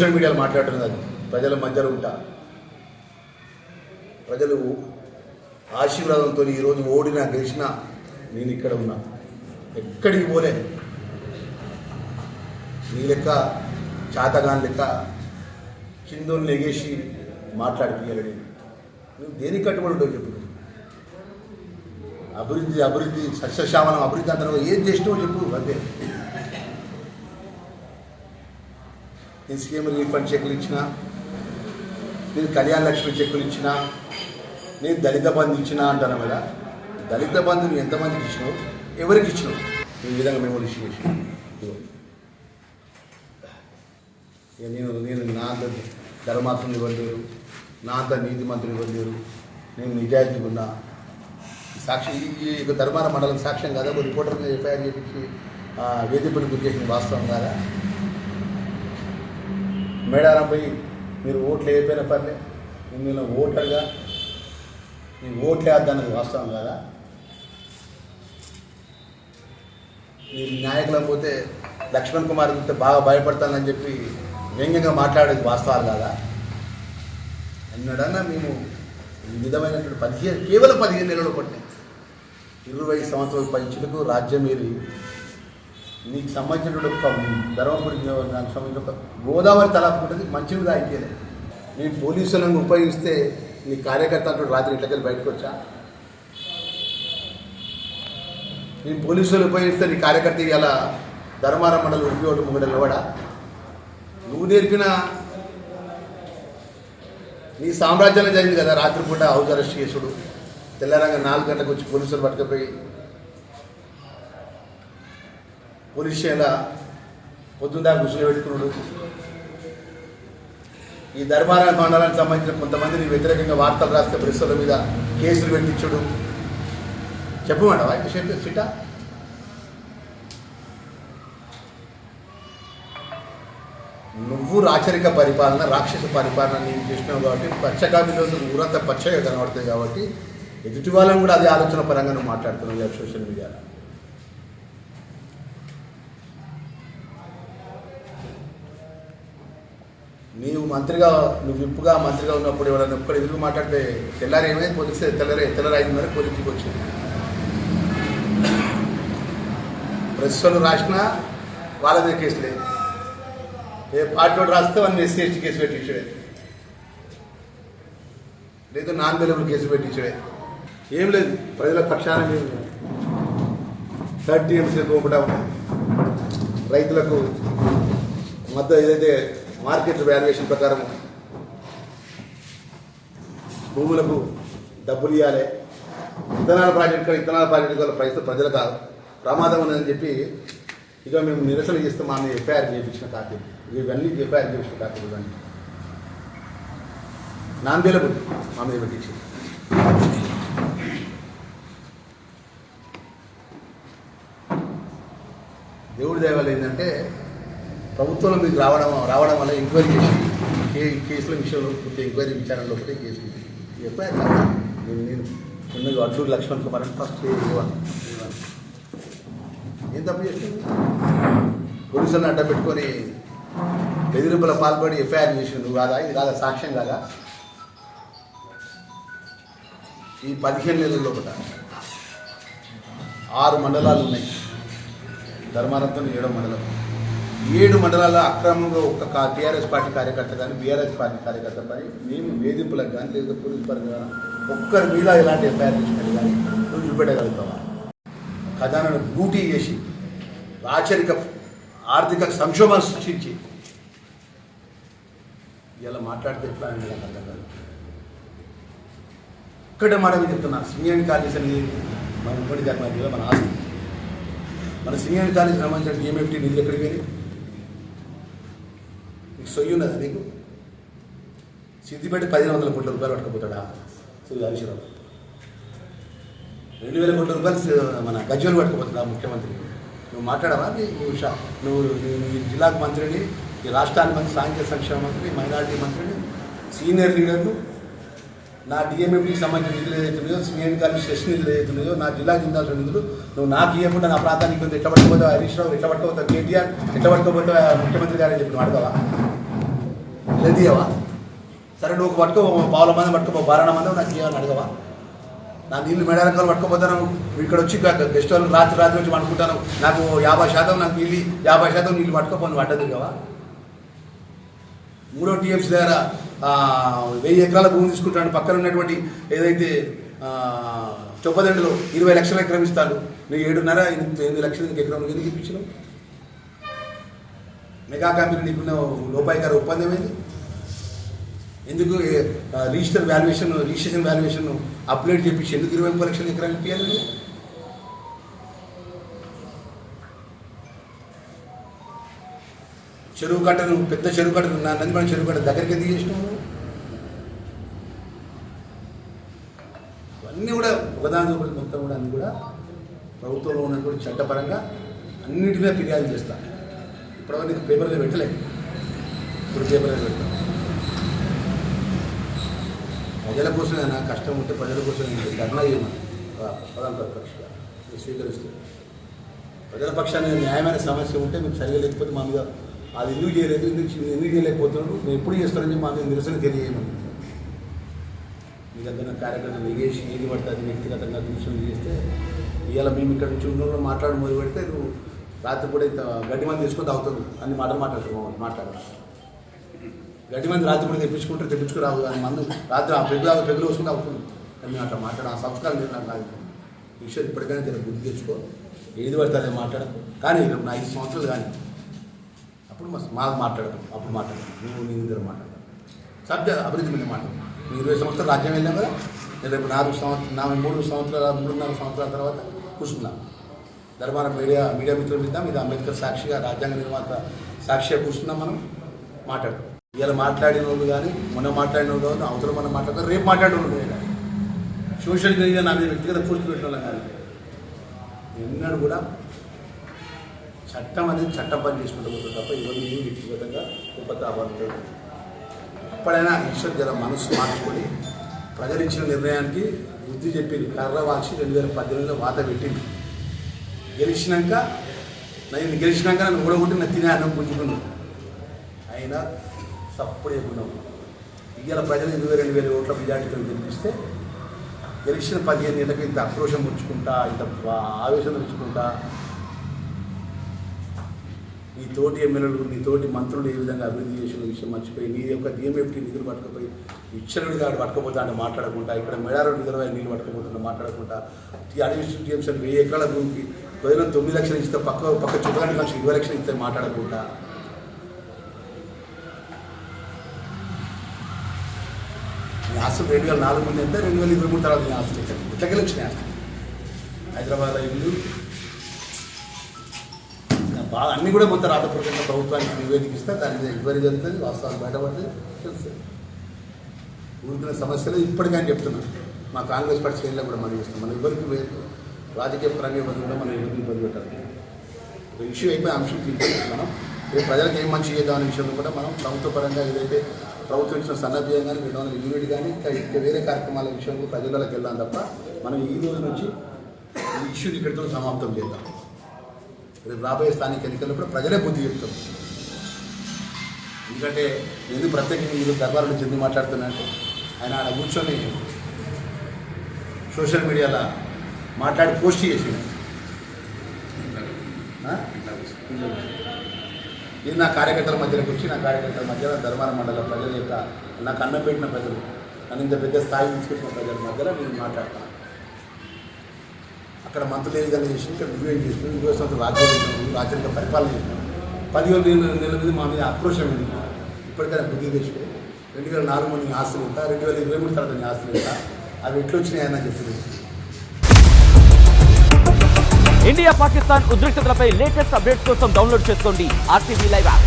Social మీడియాలో మాట్లాడుతున్నది ప్రజల మధ్యలో ఉంటా. ప్రజలు ఆశీర్వాదంతో ఈరోజు ఓడినా గెలిచినా నేను ఇక్కడ ఉన్నా, ఎక్కడికి పోలే. నీ లెక్క చాతగాని లెక్క కిందోని లెగేసి మాట్లాడిపోయాడు. నువ్వు దేనికి కట్టుబడి ఉండవు చెప్పు. అభివృద్ధి సస్యశ్యామలం అభివృద్ధి అంటారు, ఏం చేసినావు చెప్పు అంతే. నేను సీఎం రిలీఫ్ ఫండ్ చెక్కులు ఇచ్చినా, నేను కళ్యాణ లక్ష్మి చెక్కులు ఇచ్చినా, నేను దళిత బంధు ఇచ్చినా అంటాను కదా. దళిత బంధు నువ్వు ఎంతమందికి ఇచ్చినావు, ఎవరికి ఇచ్చినావు? ఈ విధంగా మేము ఇష్యూ చేసినాం. నేను నా అంత ధర్మాత్ములు ఇవ్వలేరు, నా అంత నీతి మంత్రులు ఇవ్వలేరు, నేను నిజాయితీగా ఉన్నా. సాక్ష్యం ఈ ధర్మాన మండలం సాక్ష్యం కాదా, ఒక రిపోర్టర్ మీద ఎఫ్ఐఆర్ చేయించి వేధింపులు గురి చేసిన వాస్తవం కాదా? మేడారం పోయి మీరు ఓట్లు వేయకపోయినా పర్లే, నేను ఓటర్గా నేను ఓట్లు వేద్దన్నది వాస్తవం కాదా? మీరు నాయకులకు పోతే లక్ష్మణ్ కుమార్ చూస్తే బాగా భయపడతానని చెప్పి వ్యంగ్యంగా మాట్లాడేది వాస్తవాలు కాదా? అన్నాడన్నా మేము ఈ విధమైనటువంటి కేవలం 15 నెలలు పట్టినాయి. 20 సంవత్సరాల పంచులకు రాజ్యం ఏరి నీకు సంబంధించినటువంటి ధర్మపురి నాకు సంబంధించిన ఒక గోదావరి తలాపుకుంటుంది, మంచిగా అయిపోయలేదు. నేను పోలీసులను ఉపయోగిస్తే నీ కార్యకర్త అంటూ రాత్రి ఇంట్లోకి బయటకు వచ్చా. నేను పోలీసులు ఉపయోగిస్తే నీ కార్యకర్త ఇలా ధర్మారం మండలి ఉపయోగం ముంగడ నిలబడా. నువ్వు నేర్పిన నీ సామ్రాజ్యంలో జరిగింది కదా రాత్రిపూట హౌస్ అరెస్ట్ చేసుడు, తెల్లారంగా 4 గంటలకు వచ్చి పోలీసులు పట్టుకుపోయి పోలీస్ స్టేషన్లో పొద్దుందా గుసులు పెట్టుకున్నాడు. ఈ ధర్మారం మండలానికి సంబంధించిన కొంతమందిని వ్యతిరేకంగా వార్తలు రాస్తే ప్రెస్సుల మీద కేసులు పెట్టించుడు. చెప్పమంటావా చిట్టా? నువ్వు రాచరిక పరిపాలన, రాక్షస పరిపాలన నేను చేసినావు కాబట్టి పచ్చకాబీలో ఊరంతా పచ్చగా కనబడుతుంది కాబట్టి ఎదుటి వాళ్ళని కూడా అదే ఆలోచన పరంగా నువ్వు మాట్లాడుతున్నావు సోషల్ మీడియాలో. నువ్వు విప్పుగా మంత్రిగా ఉన్నప్పుడు ఎవరైనా ఒక్కడ ఎదురు మాట్లాడితే తెల్లారి ఏమైంది పోలీసు తెల్లారి 5:30 పోలీసుకి వచ్చింది. ప్రెస్సులు రాసినా వాళ్ళ మీద కేసు లేదు. ఏ పార్టీ రాస్తే వాళ్ళని SC ST కేసు పెట్టించడే, లేదు నాన్ అవైలబుల్ కేసు పెట్టించడే. ఏం లేదు, ప్రజల పక్షాన 30 TMC పోవడం, రైతులకు మద్దతు ఏదైతే మార్కెట్ వాల్యుయేషన్ ప్రకారం భూములకు డబ్బులు ఇవ్వాలి, ఇథనాల ప్రాజెక్టు వల్ల ప్రజలకు ప్రమాదం ఉందని చెప్పి ఇక మేము నిరసన చేస్తే మా మీద ఎఫ్ఐఆర్ చేయించిన కాపీలు, ఇవన్నీ ఎఫ్ఐఆర్ చేయించిన కాపీలు ఇవన్నీ నాన్ అవైలబుల్ మా మీద పెట్టించి. దేవుడి దయవల్ల ఏంటంటే ప్రభుత్వంలో మీకు రావడం వల్ల ఎంక్వైరీ చేసి కేసుల విషయంలో ఎంక్వైరీ విచారణలో ఒకటే కేసు ఎఫ్ఐఆర్ నేను ఉన్నది అడ్లూరు లక్ష్మణ్ కుమార్ అని ఫస్ట్ ఏం తప్పు చేస్తుంది? పోలీసులను అడ్డ పెట్టుకొని బెదిరింపుల పాల్పడి ఎఫ్ఐఆర్ చేసింది నువ్వు కాదా? ఇది కాదా సాక్ష్యం కాదా? ఈ 15 నెలల్లో ఒకట 6 మండలాలు ఉన్నాయి. ధర్మారంతో 7వ మండలం. 7 మండలాల్లో అక్రమంగా ఒక్క టీఆర్ఎస్ పార్టీ కార్యకర్త కానీ బీఆర్ఎస్ పార్టీ కార్యకర్త కానీ మేము వేధింపులకు కానీ లేదా పోలీసు పరంగా ఒక్కరి మీద ఇలాంటి ఎఫ్ఐఆర్ చేసినట్టు కానీ నువ్వు చూపెట్టగలుగుతావా? ఖజానాను లూటీ చేసి రాచరిక ఆర్థిక సంక్షోభాన్ని సృష్టించి ఇలా మాట్లాడితే ఎట్లా అని నాకు అర్థం కాదు. ఒక్కటే మాట మీద చెప్తున్నా, సింగరేణి కాలేజ్ అని మన ఇంకోటి జరిగిన మన ఆస్తి, మన సింగరేణి కాలేజ్ సంబంధించిన DMFT నిధులు ఎక్కడికి వెళ్ళి నీకు సొయ్యి ఉన్నదా? నీకు సిద్దిపేట 1500 కోట్ల రూపాయలు పట్టుకుపోతాడా హరీశ్రావు? 2000 కోట్ల రూపాయలు మన గజ్వేల్ పట్టుకుపోతాడా ముఖ్యమంత్రి? నువ్వు మాట్లాడవా? నువ్వు జిల్లాకు మంత్రిని, ఈ రాష్ట్రానికి మంత్రి, సాంఘిక సంక్షేమ మంత్రి, మైనారిటీ మంత్రిని, సీనియర్ లీడర్లు, నా DMFTకి సంబంధించిన నిధులు ఏదైతున్నాయో, సింగరేణి కాలేజ్ సెస్ నిధులు ఏదైతున్నాయో, నా జిల్లాకు చెందాల్సిన నిధులు నువ్వు నాకు ఇవ్వకుండా నా ప్రాంతానికి ఎట్లా పట్టుకుపోతావు? హరీష్ రావు ఎట్లా పట్టుకుపోతావు? KTR ఎట్లా పట్టుకుపోతావు? ముఖ్యమంత్రి గారని చెప్పి అడగవా? లేదియవా? సరే నువ్వు పట్టుకో, పావుల మంది పట్టుకో, బారణ మంది నాకు ఇవ్వాలని అడగవా? నా నీళ్ళు మేడారకాలు పట్టుకోపోతాను, ఇక్కడ వచ్చి గెస్ట్ హౌస్ రాత్రి వచ్చి పడుకుంటాను, నాకు 50% నాకు నీళ్ళు 50% నీళ్ళు పట్టుకోపోను పడ్డది కదా. 3వ TMC దగ్గర 1000 ఎకరాల భూమి తీసుకుంటాను, పక్కన ఉన్నటువంటి ఏదైతే చొప్పదండిలో 20 లక్షల ఎకరం ఇస్తాను, నువ్వు 7.5-8 లక్షలు నీకు ఎకరం ఎందుకు ఇప్పించినావు? మెగా కంపెనీ నీకున్న లోపాయికార ఒప్పందం ఏంది? ఎందుకు రిజిస్ట్రేషన్ వాల్యుయేషన్ అప్డేట్ చేపించి ఎందుకు 20 లక్షల ఎకరాలు ఇప్పించాలి? చెరువు కట్టను, పెద్ద చెరువు కట్టను, నందిమణ చెరువు కట్ట దగ్గరికి ఎందుకు చేసినావు? అన్నీ కూడా ఒకదాని మొత్తం కూడా అన్నీ కూడా ప్రభుత్వంలో ఉన్నటువంటి చట్టపరంగా అన్నిటి మీద ఫిర్యాదు చేస్తాను. ఇప్పటివరకు నీకు పేపర్లో పెట్టలేదు, ఇప్పుడు పేపర్లో పెడతాను. ప్రజల కోసం నా కష్టం ఉంటే ప్రజల కోసం ధర్నా చేయమని ప్రధాన ప్రతిపక్షంగా స్వీకరిస్తుంది. ప్రజల పక్షాన్ని న్యాయమైన సమస్య ఉంటే మీకు సరిగా లేకపోతే మా మీద అది ఎందుకు చేయలేదు, ఎందుకు చేయలేకపోతున్నాడు, మేము ఎప్పుడు చేస్తారని మా మీద నిరసన తెలియజేయమని. మీ దగ్గర కార్యకర్తలు ఎగేసి ఏది పడుతుంది వ్యక్తిగతంగా దూషణలు చేస్తే ఇవాళ మేము ఇక్కడ నుంచి ఉన్న మాట్లాడి మొదలు పెడితే నువ్వు రాత్రి కూడా ఇంత గడ్డి మంది తీసుకొని తాగుతుంది అన్ని మాట్లాడాలి. గడ్డి మంది రాత్రి కూడా తెప్పించుకురావు అని మందు రాత్రి ఆ పెద్దలు వస్తుంది అవుతుంది అని అట్లా మాట్లాడు. ఆ సంస్కారం లేదు నాకు. కాదు విషయం ఇప్పటికైనా తెలియదు, బుద్ధి తెచ్చుకో, ఏది పడితే అదే మాట్లాడకు. కానీ నా 5 సంవత్సరాలు కానీ అప్పుడు మాకు మాట్లాడదు, అప్పుడు మాట్లాడదు, నువ్వు నీ దగ్గర మాట్లాడదు, సబ్జెక్ట్ అభివృద్ధి మీద మాట్లాడు. నువ్వు 20 సంవత్సరాలు రాజ్యం వెళ్ళాం కదా, నేను రేపు 3 సంవత్సరాల తర్వాత కూర్చున్నాను. ధర్మారం మీడియా మిత్రుల మీద మీద అంబేద్కర్ సాక్షిగా రాజ్యాంగ నిర్మాత సాక్షిగా కూర్చున్నాం. మనం మాట్లాడు. ఇలా మాట్లాడిన వాళ్ళు కానీ మొన్న మాట్లాడిన వాళ్ళు కానీ అవతల మనం మాట్లాడతారు, రేపు మాట్లాడిన వాళ్ళు కానీ సోషల్ మీడియా నా మీద వ్యక్తిగత పోస్టులు పెట్టిన వాళ్ళం కానీ ఎన్నడూ కూడా చట్టం అనేది చట్టం పని చేసుకుంటూ పోతుంది తప్ప ఇవన్నీ వ్యక్తిగతంగా ఉపతాపాలు లేదు. ఎప్పుడైనా ఈశ్వర్ జర మనసు మార్చుకొని ప్రజలు ఇచ్చిన నిర్ణయానికి బుద్ధి చెప్పింది. కర్ర వాసి 2018లో వాత పెట్టింది. గెలిచినాక నన్ను ఊడగొట్టి నా తినే అన్నం పుంజుకున్నాను. అయినా సప్పుడు చెప్పుకున్నాం. ఇవాళ ప్రజలు 22,000 ఓట్ల మెజార్టీతో గెలిపిస్తే గెలిచిన 15 ఏళ్ళకి ఇంత ఆక్రోషం పుచ్చుకుంటా, ఇంత ఆవేశం తెచ్చుకుంటా, నీ తోటి ఎమ్మెల్యేలు నీ తోటి మంత్రులు ఏ విధంగా అభివృద్ధి చేసిన విషయం మర్చిపోయి నీ యొక్క DMFT నిధులు పట్టుకుపోయి ఇచ్చరుడి కాదు పట్టుకపోతా అంటే మాట్లాడకుండా, ఇక్కడ మేడారం రిజర్వాయర్ నీళ్ళు పట్టుకుపోతుంటే మాట్లాడకుండా, అడిషనల్ TMC 1000 ఎకరాల భూమికి 9 లక్షలు ఇస్తే పక్క చుట్టానికి కలిసి 20 లక్షలు ఇస్తే మాట్లాడకుండా, నీ ఆస్తులు 2004 ముందు ఎంత 2023 తర్వాత నీ ఆస్తులు ఎట్లా గెలిచినాయి? ఆస్తులు హైదరాబాద్లో ఇల్లు బాగా అన్నీ కూడా మొత్తం రాతపూర్వకంగా ప్రభుత్వానికి నివేదికిస్తే దాని ఎంక్వైరీ జరుగుతుంది, వాస్తవాలు బయటపడుతుంది, తెలుస్తుంది. ఊరుకునే సమస్యలు ఇప్పటికైనా చెప్తున్నాను. మా కాంగ్రెస్ పార్టీ శ్రేణిలో కూడా మనం చేస్తాం. మనం ఎవరికి లేదు, రాజకీయ పరంగా ఇబ్బంది కూడా మనం ఎవరికి ఇబ్బంది పెట్టాలి. ఒక ఇష్యూ అయిపోయి అంశం తీసుకుంటాం. మనం రేపు ప్రజలకు ఏం మంచి చేద్దామనే విషయంలో కూడా మనం ప్రభుత్వ పరంగా ఏదైతే ప్రభుత్వం ఇచ్చిన సన్నభ్యం కానీ 200 యూనిట్ కానీ ఇంకా వేరే కార్యక్రమాల విషయంలో ప్రజలకు వెళ్దాం తప్ప మనం ఈ రోజు నుంచి ఈ ఇష్యూని ఇక్కడితో సమాప్తం చేద్దాం. రేపు రాబోయే స్థానిక ఎన్నికల్లో కూడా ప్రజలే బుద్ధి చెప్తారు. ఎందుకంటే ఎందుకు ప్రత్యేకంగా మీరు దర్బారులు చెంది మాట్లాడుతున్నారంటే ఆయన ఆడ కూర్చొని సోషల్ మీడియాలో మాట్లాడి పోస్ట్ చేసి ఇది నా కార్యకర్తల మధ్యలోకి వచ్చి నా కార్యకర్తల మధ్యలో ధర్మారం మండల ప్రజల యొక్క నాకు అన్నం పెట్టిన ప్రజలు నన్ను ఇంత పెద్ద స్థాయి తీసుకొచ్చిన ప్రజల మధ్యలో నేను మాట్లాడతాను. అక్కడ మంత్రులు ఏ విధంగా చేసి ఇక్కడ రివ్యూ చేస్తున్నాను, 20 సంవత్సరాలు రాజ్యాంగ పరిపాలన చేస్తున్నాను. 10 నెలల మీద మా మీద ఆక్రోషం ఉంది. ఇప్పటికైనా బుద్ధి తెచ్చుకో. 2004 ముందు ఆస్తులు ఉంటా, 2023 తర్వాత నీ ఆస్తులు ఉంటా, అవి ఎట్లా వచ్చినాయని చెప్తుంది. ఇండియా పాకిస్తాన్ ఉద్రిక్తతలపై లేటెస్ట్ అప్డేట్స్ కోసం డౌన్లోడ్ చేసుకోండి RTV లైవ్ యాప్.